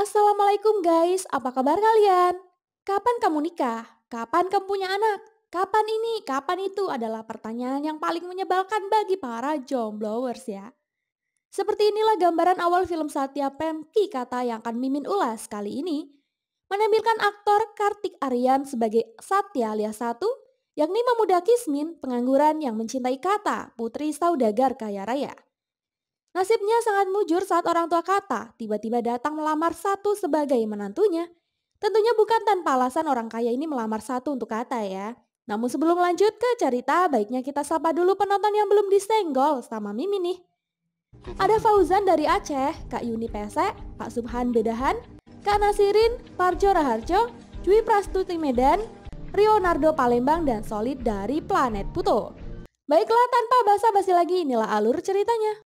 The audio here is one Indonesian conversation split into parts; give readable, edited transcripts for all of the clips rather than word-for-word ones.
Assalamualaikum guys, apa kabar kalian? Kapan kamu nikah? Kapan kamu punya anak? Kapan ini? Kapan itu adalah pertanyaan yang paling menyebalkan bagi para jomblowers ya. Seperti inilah gambaran awal film Satya Prem Ki Kata yang akan Mimin ulas kali ini. Menampilkan aktor Kartik Aryan sebagai Satya alias Satu, yakni memuda Kismin, pengangguran yang mencintai Kata, putri saudagar kaya raya. Nasibnya sangat mujur saat orang tua Kata tiba-tiba datang melamar Satu sebagai menantunya. Tentunya bukan tanpa alasan orang kaya ini melamar Satu untuk Kata ya. Namun sebelum lanjut ke cerita, baiknya kita sapa dulu penonton yang belum disenggol sama Mimi nih. Ada Fauzan dari Aceh, Kak Yuni Pesek, Pak Subhan Bedahan, Kak Nasirin, Parjo Raharjo, Dwi Prastuti Medan, Leonardo Palembang, dan Solid dari Planet Puto. Baiklah, tanpa basa-basi lagi, inilah alur ceritanya.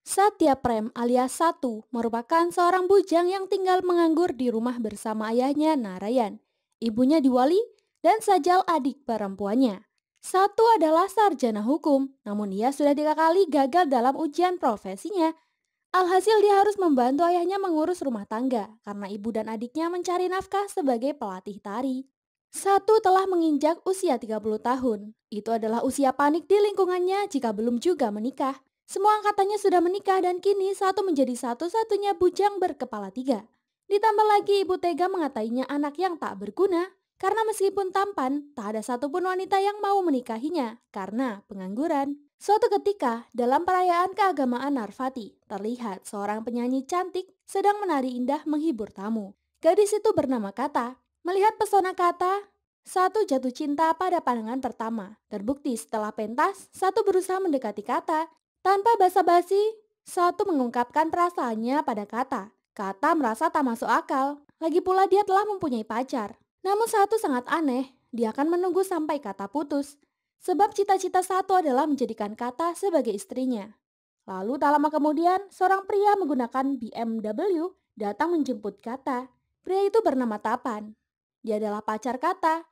Satya Prem alias Satu merupakan seorang bujang yang tinggal menganggur di rumah bersama ayahnya Narayan, ibunya Diwali, dan Sajal adik perempuannya. Satu adalah sarjana hukum, namun ia sudah 3 kali gagal dalam ujian profesinya. Alhasil dia harus membantu ayahnya mengurus rumah tangga karena ibu dan adiknya mencari nafkah sebagai pelatih tari. Satu telah menginjak usia 30 tahun. Itu adalah usia panik di lingkungannya jika belum juga menikah. Semua angkatannya sudah menikah dan kini Satu menjadi satu-satunya bujang berkepala 3. Ditambah lagi ibu tega mengatainya anak yang tak berguna karena meskipun tampan, tak ada satupun wanita yang mau menikahinya karena pengangguran. Suatu ketika, dalam perayaan keagamaan Narvati, terlihat seorang penyanyi cantik sedang menari indah menghibur tamu. Gadis itu bernama Kata. Melihat pesona Kata, Satu jatuh cinta pada pandangan pertama. Terbukti setelah pentas, Satu berusaha mendekati Kata. Tanpa basa-basi, Satu mengungkapkan perasaannya pada Kata. Kata merasa tak masuk akal. Lagi pula dia telah mempunyai pacar. Namun Satu sangat aneh, dia akan menunggu sampai Kata putus. Sebab cita-cita Satu adalah menjadikan Kata sebagai istrinya. Lalu tak lama kemudian, seorang pria menggunakan BMW datang menjemput Kata. Pria itu bernama Tapan. Dia adalah pacar Kata.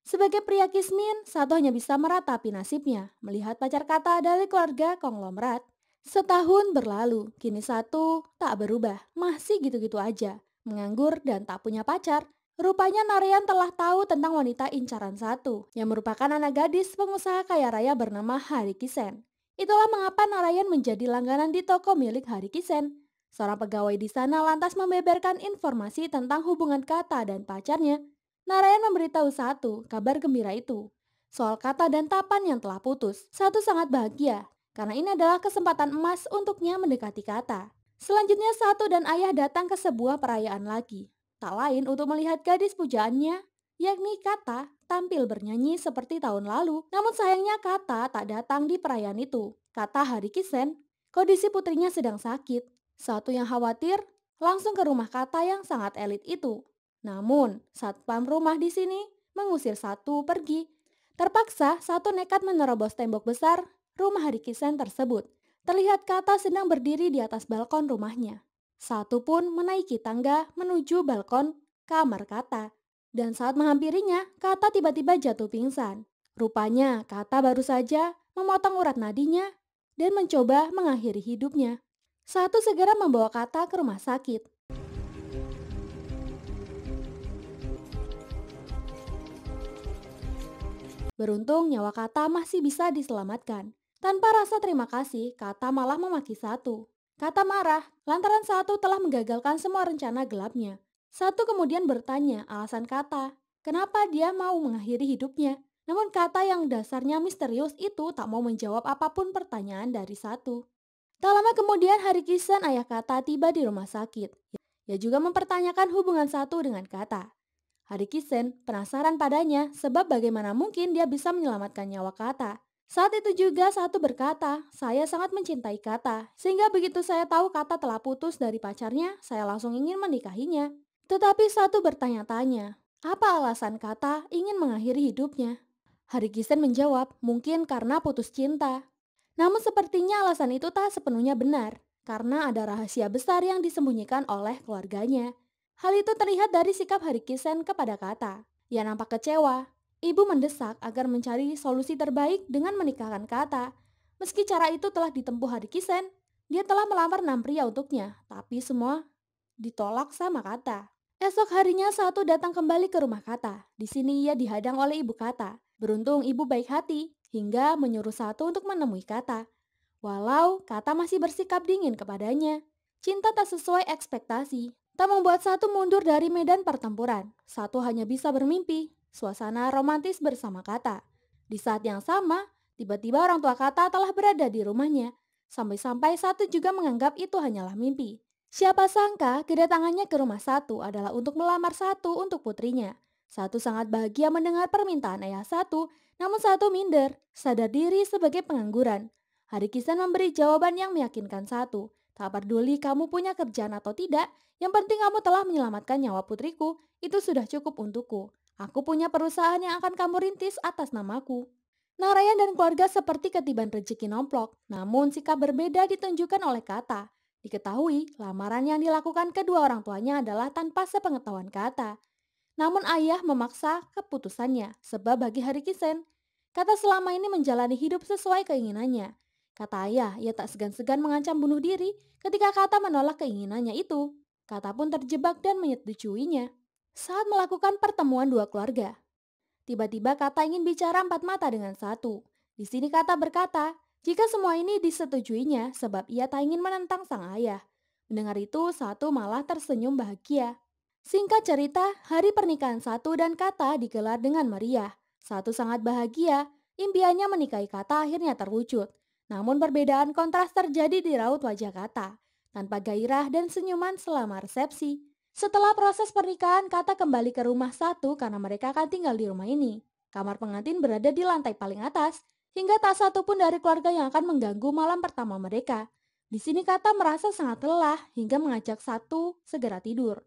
Sebagai pria Kismin, Satu hanya bisa meratapi nasibnya, melihat pacar Kata dari keluarga konglomerat. Setahun berlalu, kini Satu tak berubah, masih gitu-gitu aja, menganggur dan tak punya pacar. Rupanya Narayan telah tahu tentang wanita incaran Satu, yang merupakan anak gadis pengusaha kaya raya bernama Hari Kisen. Itulah mengapa Narayan menjadi langganan di toko milik Hari Kisen. Seorang pegawai di sana lantas membeberkan informasi tentang hubungan Kata dan pacarnya. Narayan memberitahu Satu kabar gembira itu. Soal Kata dan Tapan yang telah putus, Satu sangat bahagia karena ini adalah kesempatan emas untuknya mendekati Kata. Selanjutnya Satu dan ayah datang ke sebuah perayaan lagi. Tak lain untuk melihat gadis pujaannya, yakni Kata tampil bernyanyi seperti tahun lalu. Namun sayangnya Kata tak datang di perayaan itu. Kata Hari Kisen, kondisi putrinya sedang sakit. Satu yang khawatir langsung ke rumah Kata yang sangat elit itu. Namun, satpam rumah di sini mengusir Satu pergi. Terpaksa, Satu nekat menerobos tembok besar rumah Hari Kisen tersebut. Terlihat Kata sedang berdiri di atas balkon rumahnya. Satu pun menaiki tangga menuju balkon kamar Kata. Dan saat menghampirinya, Kata tiba-tiba jatuh pingsan. Rupanya, Kata baru saja memotong urat nadinya dan mencoba mengakhiri hidupnya. Satu segera membawa Kata ke rumah sakit. Beruntung nyawa Kata masih bisa diselamatkan. Tanpa rasa terima kasih, Kata malah memaki Satu. Kata marah lantaran Satu telah menggagalkan semua rencana gelapnya. Satu kemudian bertanya alasan Kata, kenapa dia mau mengakhiri hidupnya. Namun Kata yang dasarnya misterius itu tak mau menjawab apapun pertanyaan dari Satu. Tak lama kemudian Hari Kisen ayah Kata tiba di rumah sakit. Ia juga mempertanyakan hubungan Satu dengan Kata. Hari Kisen penasaran padanya sebab bagaimana mungkin dia bisa menyelamatkan nyawa Kata. Saat itu juga Satu berkata, saya sangat mencintai Kata, sehingga begitu saya tahu Kata telah putus dari pacarnya, saya langsung ingin menikahinya. Tetapi Satu bertanya-tanya, apa alasan Kata ingin mengakhiri hidupnya? Hari Kisen menjawab, mungkin karena putus cinta. Namun sepertinya alasan itu tak sepenuhnya benar, karena ada rahasia besar yang disembunyikan oleh keluarganya. Hal itu terlihat dari sikap Hari Kisen kepada Kata. Ia nampak kecewa. Ibu mendesak agar mencari solusi terbaik dengan menikahkan Kata. Meski cara itu telah ditempuh Hari Kisen, Dia telah melamar 6 pria untuknya, tapi semua ditolak sama Kata. Esok harinya Satu datang kembali ke rumah Kata. Di sini ia dihadang oleh ibu Kata. Beruntung ibu baik hati hingga menyuruh Satu untuk menemui Kata. Walau Kata masih bersikap dingin kepadanya. Cinta tak sesuai ekspektasi, tak membuat Satu mundur dari medan pertempuran. Satu hanya bisa bermimpi, suasana romantis bersama Kata. Di saat yang sama, tiba-tiba orang tua Kata telah berada di rumahnya. Sampai-sampai Satu juga menganggap itu hanyalah mimpi. Siapa sangka kedatangannya ke rumah Satu adalah untuk melamar Satu untuk putrinya. Satu sangat bahagia mendengar permintaan ayah Satu, namun Satu minder, sadar diri sebagai pengangguran. Hari Kisan memberi jawaban yang meyakinkan Satu. Tak peduli kamu punya kerjaan atau tidak, yang penting kamu telah menyelamatkan nyawa putriku, itu sudah cukup untukku. Aku punya perusahaan yang akan kamu rintis atas namaku. Narayan dan keluarga seperti ketiban rezeki nomplok, namun sikap berbeda ditunjukkan oleh Kata. Diketahui, lamaran yang dilakukan kedua orang tuanya adalah tanpa sepengetahuan Kata. Namun ayah memaksa keputusannya, sebab bagi Hari Kisen, Kata selama ini menjalani hidup sesuai keinginannya. Kata ayah, ia tak segan-segan mengancam bunuh diri ketika Kata menolak keinginannya itu. Kata pun terjebak dan menyetujuinya. Saat melakukan pertemuan dua keluarga, tiba-tiba Kata ingin bicara empat mata dengan Satu. Di sini Kata berkata, jika semua ini disetujuinya sebab ia tak ingin menentang sang ayah. Mendengar itu, Satu malah tersenyum bahagia. Singkat cerita, hari pernikahan Satu dan Kata digelar dengan meriah. Satu sangat bahagia, impiannya menikahi Kata akhirnya terwujud. Namun perbedaan kontras terjadi di raut wajah Kata, tanpa gairah dan senyuman selama resepsi. Setelah proses pernikahan, Kata kembali ke rumah Satu karena mereka akan tinggal di rumah ini. Kamar pengantin berada di lantai paling atas, hingga tak satu pun dari keluarga yang akan mengganggu malam pertama mereka. Di sini Kata merasa sangat lelah hingga mengajak Satu segera tidur.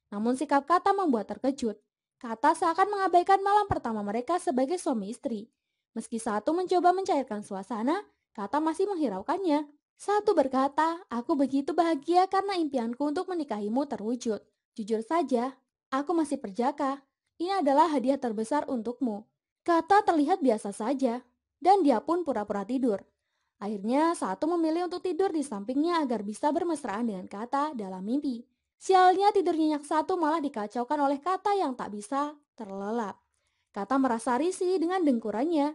Namun sikap Kata membuat terkejut. Kata seakan mengabaikan malam pertama mereka sebagai suami istri. Meski Satu mencoba mencairkan suasana, Kata masih menghiraukannya. Satu berkata, aku begitu bahagia karena impianku untuk menikahimu terwujud. Jujur saja, aku masih perjaka. Ini adalah hadiah terbesar untukmu. Kata terlihat biasa saja, dan dia pun pura-pura tidur. Akhirnya Satu memilih untuk tidur di sampingnya agar bisa bermesraan dengan Kata dalam mimpi. Sialnya tidur nyenyak Satu malah dikacaukan oleh Kata yang tak bisa terlelap. Kata merasa risih dengan dengkurannya.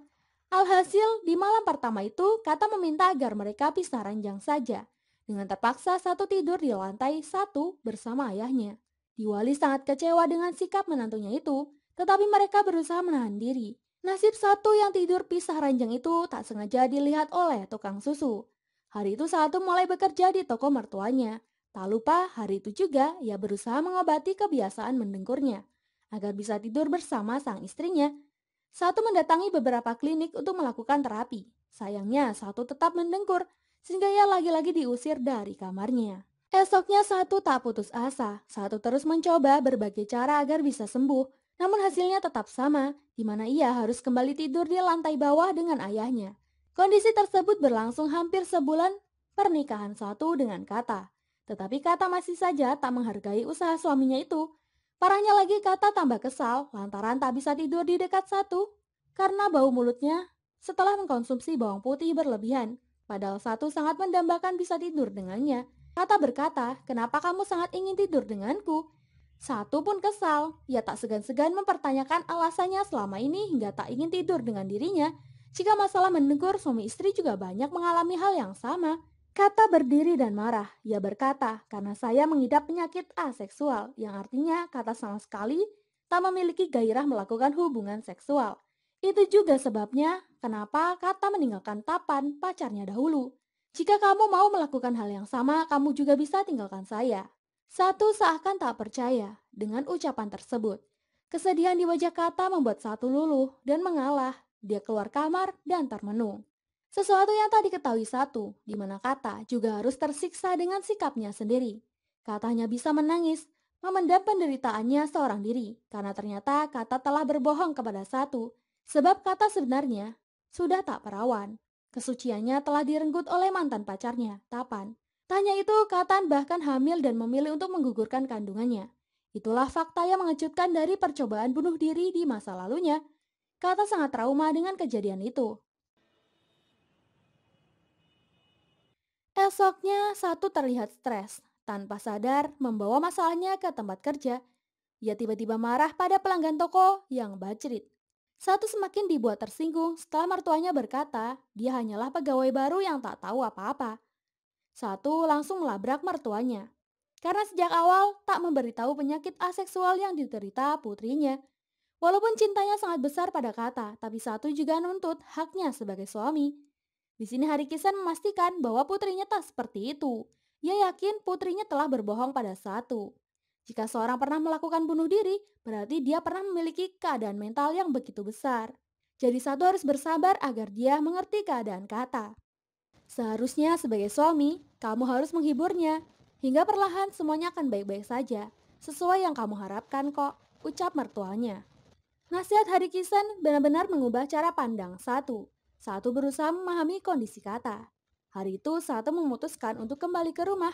Alhasil, di malam pertama itu, Kata meminta agar mereka pisah ranjang saja. Dengan terpaksa Satu tidur di lantai 1 bersama ayahnya. Diwali sangat kecewa dengan sikap menantunya itu, tetapi mereka berusaha menahan diri. Nasib Satu yang tidur pisah ranjang itu tak sengaja dilihat oleh tukang susu. Hari itu Satu mulai bekerja di toko mertuanya. Tak lupa hari itu juga ia berusaha mengobati kebiasaan mendengkurnya agar bisa tidur bersama sang istrinya. Satu mendatangi beberapa klinik untuk melakukan terapi. Sayangnya Satu tetap mendengkur sehingga ia lagi-lagi diusir dari kamarnya. Esoknya Satu tak putus asa. Satu terus mencoba berbagai cara agar bisa sembuh. Namun hasilnya tetap sama, di mana ia harus kembali tidur di lantai bawah dengan ayahnya. Kondisi tersebut berlangsung hampir sebulan pernikahan Satu dengan Kata. Tetapi Kata masih saja tak menghargai usaha suaminya itu. Parahnya lagi Kata tambah kesal lantaran tak bisa tidur di dekat Satu karena bau mulutnya setelah mengkonsumsi bawang putih berlebihan. Padahal Satu sangat mendambakan bisa tidur dengannya. Kata berkata, kenapa kamu sangat ingin tidur denganku? Satu pun kesal, ia tak segan-segan mempertanyakan alasannya selama ini hingga tak ingin tidur dengan dirinya. Jika masalah mendengkur, suami istri juga banyak mengalami hal yang sama. Kata berdiri dan marah. Ia berkata, karena saya mengidap penyakit aseksual, yang artinya Kata sama sekali tak memiliki gairah melakukan hubungan seksual. Itu juga sebabnya kenapa Kata meninggalkan Tapan, pacarnya dahulu. Jika kamu mau melakukan hal yang sama, kamu juga bisa tinggalkan saya. Satu seakan tak percaya dengan ucapan tersebut. Kesedihan di wajah Kata membuat Satu luluh dan mengalah. Dia keluar kamar dan termenung. Sesuatu yang tak diketahui Satu, di mana Kata juga harus tersiksa dengan sikapnya sendiri. Kata hanya bisa menangis, memendam penderitaannya seorang diri, karena ternyata Kata telah berbohong kepada Satu, sebab Kata sebenarnya sudah tak perawan. Kesuciannya telah direnggut oleh mantan pacarnya, Tapan. Tanya itu, Kata bahkan hamil dan memilih untuk menggugurkan kandungannya. Itulah fakta yang mengejutkan dari percobaan bunuh diri di masa lalunya. Kata sangat trauma dengan kejadian itu. Esoknya, Satu terlihat stres. Tanpa sadar, membawa masalahnya ke tempat kerja. Ia tiba-tiba marah pada pelanggan toko yang bacrit. Satu semakin dibuat tersinggung setelah mertuanya berkata dia hanyalah pegawai baru yang tak tahu apa-apa. Satu langsung melabrak mertuanya. Karena sejak awal tak memberitahu penyakit aseksual yang diderita putrinya. Walaupun cintanya sangat besar pada Kata, tapi Satu juga nuntut haknya sebagai suami. Di sini Hari Kisan memastikan bahwa putrinya tak seperti itu. Ia yakin putrinya telah berbohong pada Satu. Jika seorang pernah melakukan bunuh diri, berarti dia pernah memiliki keadaan mental yang begitu besar. Jadi Satu harus bersabar agar dia mengerti keadaan Kata. Seharusnya sebagai suami, kamu harus menghiburnya. Hingga perlahan semuanya akan baik-baik saja. Sesuai yang kamu harapkan kok, ucap mertuanya. Nasihat Hari Kisan benar-benar mengubah cara pandang Satu. Satu berusaha memahami kondisi Kata. Hari itu Satu memutuskan untuk kembali ke rumah.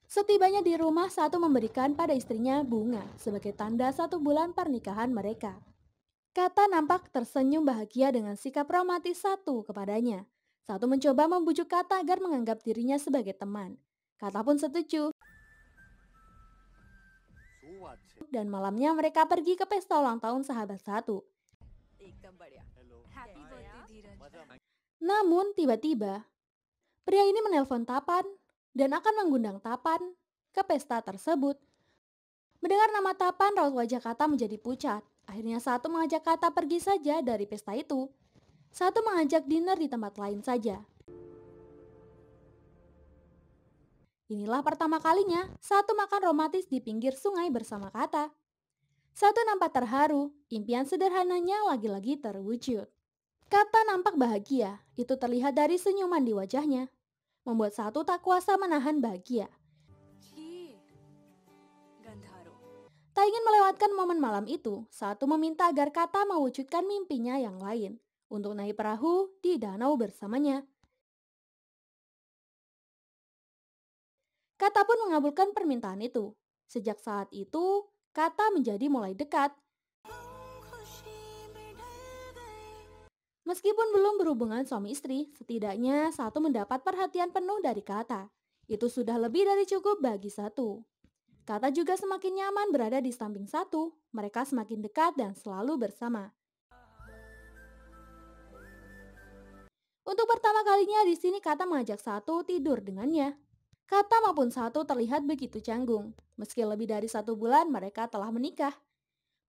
Setibanya di rumah, Satu memberikan pada istrinya bunga sebagai tanda 1 bulan pernikahan mereka. Kata nampak tersenyum bahagia dengan sikap romantis Satu kepadanya. Satu mencoba membujuk Kata agar menganggap dirinya sebagai teman. Kata pun setuju. Dan malamnya mereka pergi ke pesta ulang tahun sahabat Satu. Namun tiba-tiba, pria ini menelpon Tapan dan akan mengundang Tapan ke pesta tersebut. Mendengar nama Tapan, raut wajah Kata menjadi pucat. Akhirnya Satu mengajak Kata pergi saja dari pesta itu. Satu mengajak dinner di tempat lain saja. Inilah pertama kalinya Satu makan romantis di pinggir sungai bersama Kata. Satu nampak terharu, impian sederhananya lagi-lagi terwujud. Kata nampak bahagia, itu terlihat dari senyuman di wajahnya. Membuat Satu tak kuasa menahan bahagia. Tak ingin melewatkan momen malam itu, Satu meminta agar Kata mewujudkan mimpinya yang lain. Untuk naik perahu di danau bersamanya. Kata pun mengabulkan permintaan itu. Sejak saat itu, Kata menjadi mulai dekat. Meskipun belum berhubungan suami istri, setidaknya Satu mendapat perhatian penuh dari Kata. Itu sudah lebih dari cukup bagi Satu. Kata juga semakin nyaman berada di samping Satu. Mereka semakin dekat dan selalu bersama. Untuk pertama kalinya di sini Kata mengajak Satu tidur dengannya. Kata maupun Satu terlihat begitu canggung. Meski lebih dari 1 bulan mereka telah menikah.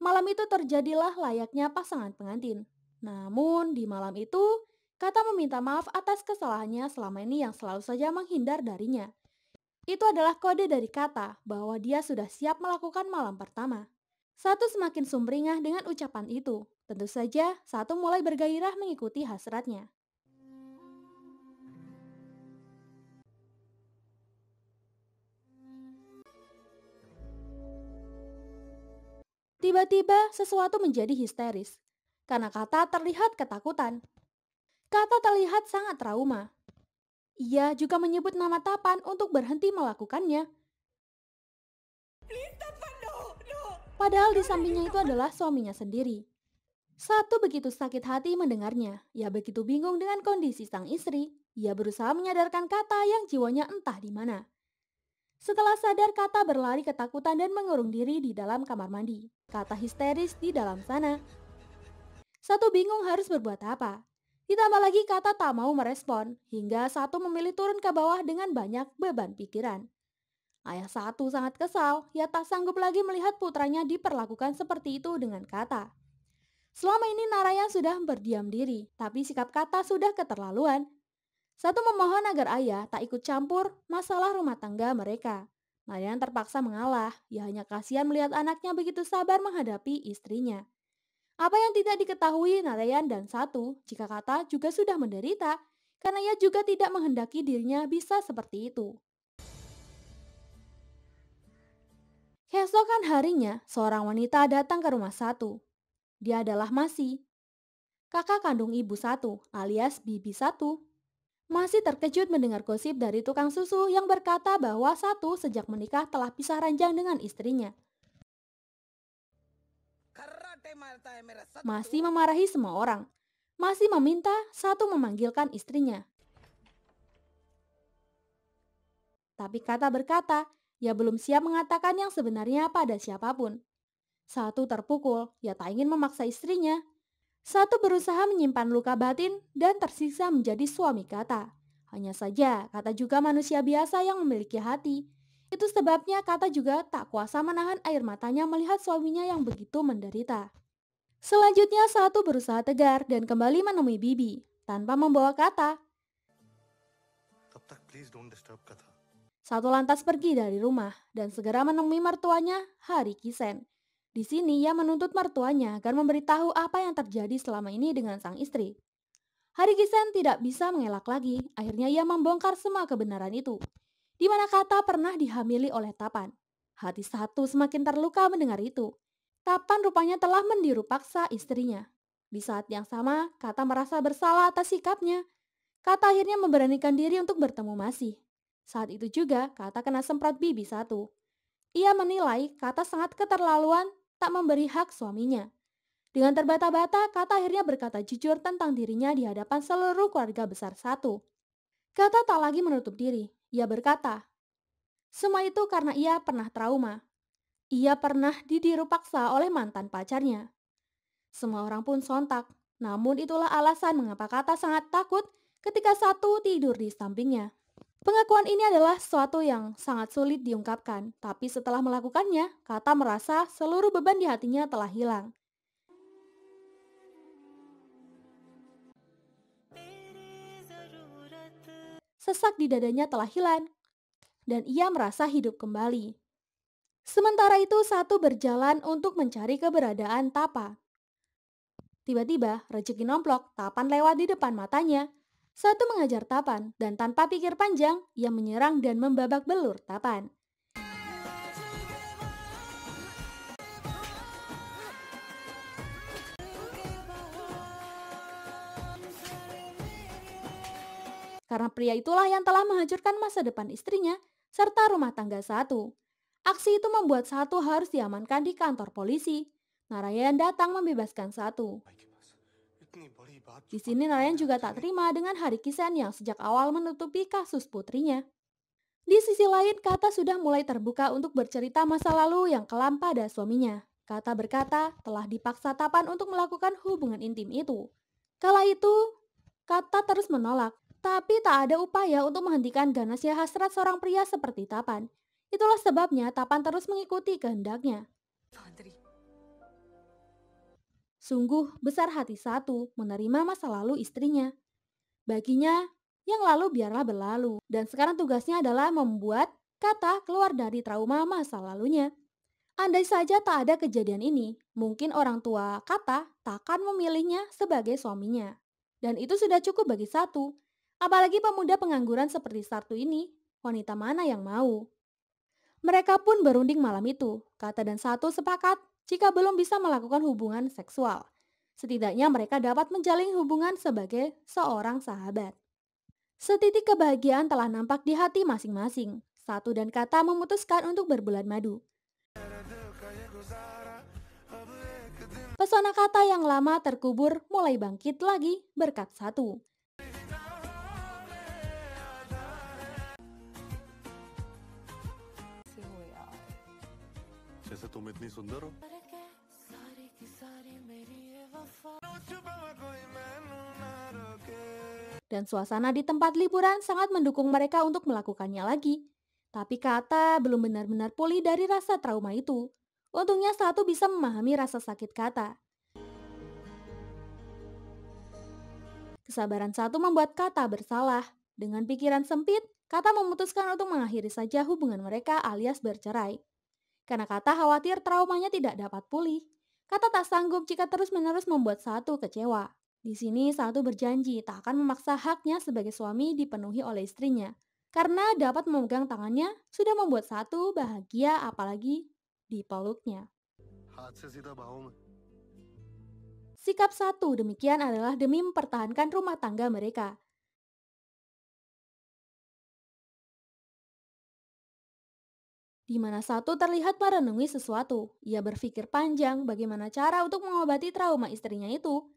Malam itu terjadilah layaknya pasangan pengantin. Namun di malam itu, Kata meminta maaf atas kesalahannya selama ini yang selalu saja menghindar darinya. Itu adalah kode dari Kata bahwa dia sudah siap melakukan malam pertama. Satu semakin sumringah dengan ucapan itu. Tentu saja, Satu mulai bergairah mengikuti hasratnya. Tiba-tiba sesuatu menjadi histeris. Karena Kata terlihat ketakutan. Kata terlihat sangat trauma. Ia juga menyebut nama Tapan untuk berhenti melakukannya. Padahal di sampingnya itu adalah suaminya sendiri. Satu begitu sakit hati mendengarnya. Ia begitu bingung dengan kondisi sang istri. Ia berusaha menyadarkan Kata yang jiwanya entah di mana. Setelah sadar, Kata berlari ketakutan dan mengurung diri di dalam kamar mandi. Kata histeris di dalam sana. Satu bingung harus berbuat apa. Ditambah lagi Kata tak mau merespon, hingga Satu memilih turun ke bawah dengan banyak beban pikiran. Ayah Satu sangat kesal, ia tak sanggup lagi melihat putranya diperlakukan seperti itu dengan Kata. Selama ini Narayan sudah berdiam diri, tapi sikap Kata sudah keterlaluan. Satu memohon agar ayah tak ikut campur masalah rumah tangga mereka. Narayan terpaksa mengalah, ia hanya kasihan melihat anaknya begitu sabar menghadapi istrinya. Apa yang tidak diketahui Narayan dan Satu jika Kata juga sudah menderita, karena ia juga tidak menghendaki dirinya bisa seperti itu. Keesokan harinya, seorang wanita datang ke rumah Satu. Dia adalah Masi, kakak kandung ibu Satu, alias bibi Satu. Masi terkejut mendengar gosip dari tukang susu yang berkata bahwa Satu sejak menikah telah pisah ranjang dengan istrinya. Masi memarahi semua orang. masih meminta satu memanggilkan istrinya. Tapi Kata berkata, ia belum siap mengatakan yang sebenarnya pada siapapun. Satu terpukul, ia tak ingin memaksa istrinya. Satu berusaha menyimpan luka batin dan tersiksa menjadi suami Kata. Hanya saja, Kata juga manusia biasa yang memiliki hati. Itu sebabnya Kata juga tak kuasa menahan air matanya melihat suaminya yang begitu menderita. Selanjutnya, Satu berusaha tegar dan kembali menemui Bibi tanpa membawa Kata. तब तक please don't disturb कथा. Satu lantas pergi dari rumah dan segera menemui mertuanya, Hari Kisen. Di sini ia menuntut mertuanya agar memberitahu apa yang terjadi selama ini dengan sang istri. Hari Kisen tidak bisa mengelak lagi, akhirnya ia membongkar semua kebenaran itu. Di mana Kata pernah dihamili oleh Tapan. Hati Satu semakin terluka mendengar itu. Tapan rupanya telah mendiru paksa istrinya. Di saat yang sama, Kata merasa bersalah atas sikapnya. Kata akhirnya memberanikan diri untuk bertemu Masih. Saat itu juga, Kata kena semprot Bibi Satu. Ia menilai Kata sangat keterlaluan tak memberi hak suaminya. Dengan terbata-bata, Kata akhirnya berkata jujur tentang dirinya di hadapan seluruh keluarga besar Satu. Kata tak lagi menutup diri. Ia berkata, semua itu karena ia pernah trauma. Ia pernah didiru paksa oleh mantan pacarnya. Semua orang pun sontak. Namun itulah alasan mengapa Kata sangat takut ketika Satu tidur di sampingnya. Pengakuan ini adalah sesuatu yang sangat sulit diungkapkan, tapi setelah melakukannya, Kata merasa seluruh beban di hatinya telah hilang. Sesak di dadanya telah hilang, dan ia merasa hidup kembali. Sementara itu, Satu berjalan untuk mencari keberadaan Tapa. Tiba-tiba, rezeki nomplok, Tapan lewat di depan matanya. Satu mengajar Tapan, dan tanpa pikir panjang, ia menyerang dan membabak belur Tapan. Karena pria itulah yang telah menghancurkan masa depan istrinya, serta rumah tangga Satu. Aksi itu membuat Satu harus diamankan di kantor polisi. Narayan datang membebaskan Satu. इतनी बड़ी बात Di sini Narayan juga tak terima dengan Hari Kisen yang sejak awal menutupi kasus putrinya. Di sisi lain, Kata sudah mulai terbuka untuk bercerita masa lalu yang kelam pada suaminya. Kata berkata telah dipaksa Tapan untuk melakukan hubungan intim itu. Kala itu, Kata terus menolak, tapi tak ada upaya untuk menghentikan ganasnya hasrat seorang pria seperti Tapan. Itulah sebabnya Tapan terus mengikuti kehendaknya. Sungguh besar hati Satu menerima masa lalu istrinya. Baginya, yang lalu biarlah berlalu. Dan sekarang tugasnya adalah membuat Kata keluar dari trauma masa lalunya. Andai saja tak ada kejadian ini, mungkin orang tua Kata takkan memilihnya sebagai suaminya. Dan itu sudah cukup bagi Satu. Apalagi pemuda pengangguran seperti Satu ini, wanita mana yang mau? Mereka pun berunding malam itu. Kata dan Satu sepakat jika belum bisa melakukan hubungan seksual. Setidaknya mereka dapat menjalin hubungan sebagai seorang sahabat. Setitik kebahagiaan telah nampak di hati masing-masing. Satu dan Kata memutuskan untuk berbulan madu. Pesona Kata yang lama terkubur mulai bangkit lagi berkat Satu. जैसे तुम इतनी सुंदर हो. Dan suasana di tempat liburan sangat mendukung mereka untuk melakukannya lagi. Tapi Kata belum benar-benar pulih dari rasa trauma itu. Untungnya Satu bisa memahami rasa sakit Kata. Kesabaran Satu membuat Kata bersalah. Dengan pikiran sempit, Kata memutuskan untuk mengakhiri saja hubungan mereka alias bercerai. Karena Kata khawatir traumanya tidak dapat pulih. Kata tak sanggup jika terus-menerus membuat Satu kecewa. Di sini Satu berjanji tak akan memaksa haknya sebagai suami dipenuhi oleh istrinya. Karena dapat memegang tangannya sudah membuat Satu bahagia apalagi dipeluknya. हाथ से सीधा बाहों में. Sikap Satu demikian adalah demi mempertahankan rumah tangga mereka. Di mana Satu terlihat merenungi sesuatu. Ia berpikir panjang bagaimana cara untuk mengobati trauma istrinya itu.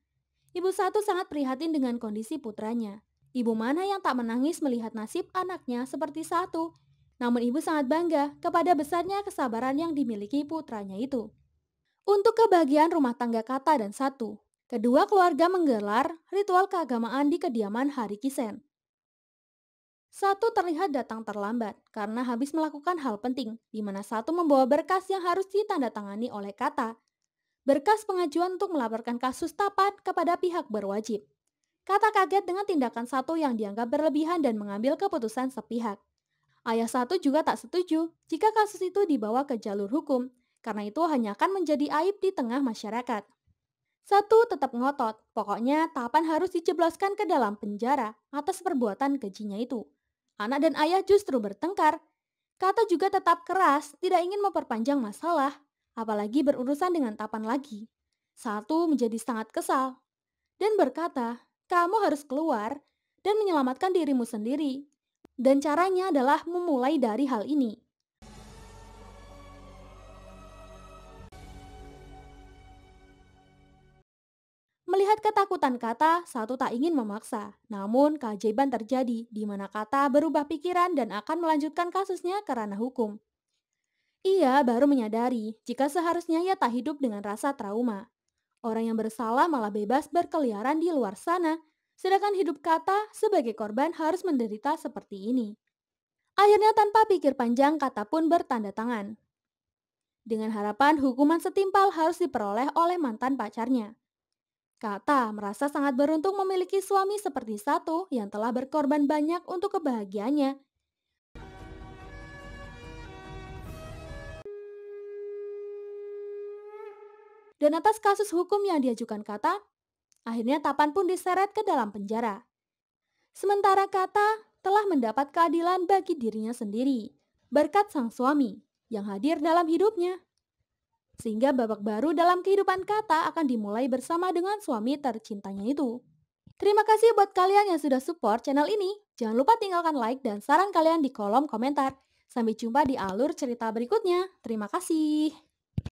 Ibu satu sangat prihatin dengan kondisi putranya. Ibu mana yang tak menangis melihat nasib anaknya seperti satu. Namun ibu sangat bangga kepada besarnya kesabaran yang dimiliki putranya itu. Untuk kebahagiaan rumah tangga Kata dan Satu, kedua keluarga menggelar ritual keagamaan di kediaman Hari Kisen. Satu terlihat datang terlambat karena habis melakukan hal penting, di mana Satu membawa berkas yang harus ditandatangani oleh Kata. Berkas pengajuan untuk melaporkan kasus Tapan kepada pihak berwajib. Kata kaget dengan tindakan Satu yang dianggap berlebihan dan mengambil keputusan sepihak. Ayah Satu juga tak setuju jika kasus itu dibawa ke jalur hukum, karena itu hanya akan menjadi aib di tengah masyarakat. Satu tetap ngotot, pokoknya Tapan harus dijebloskan ke dalam penjara atas perbuatan kejinya itu. Anak dan ayah justru bertengkar. Kata juga tetap keras, tidak ingin memperpanjang masalah, apalagi berurusan dengan Tapan lagi. Satu menjadi sangat kesal dan berkata, kamu harus keluar dan menyelamatkan dirimu sendiri. Dan caranya adalah memulai dari hal ini. Melihat ketakutan Kata, Satu tak ingin memaksa. Namun keajaiban terjadi di mana Kata berubah pikiran dan akan melanjutkan kasusnya ke ranah hukum. Ia baru menyadari jika seharusnya ia tak hidup dengan rasa trauma. Orang yang bersalah malah bebas berkeliaran di luar sana, sedangkan hidup Kata sebagai korban harus menderita seperti ini. Akhirnya tanpa pikir panjang Kata pun bertanda tangan. Dengan harapan hukuman setimpal harus diperoleh oleh mantan pacarnya. Kata merasa sangat beruntung memiliki suami seperti Satu yang telah berkorban banyak untuk kebahagiaannya. Dan atas kasus hukum yang diajukan Kata, akhirnya Tapan pun diseret ke dalam penjara. Sementara Kata telah mendapat keadilan bagi dirinya sendiri, berkat sang suami yang hadir dalam hidupnya. Sehingga babak baru dalam kehidupan Kata akan dimulai bersama dengan suami tercintanya itu. Terima kasih buat kalian yang sudah support channel ini. Jangan lupa tinggalkan like dan saran kalian di kolom komentar. Sampai jumpa di alur cerita berikutnya. Terima kasih.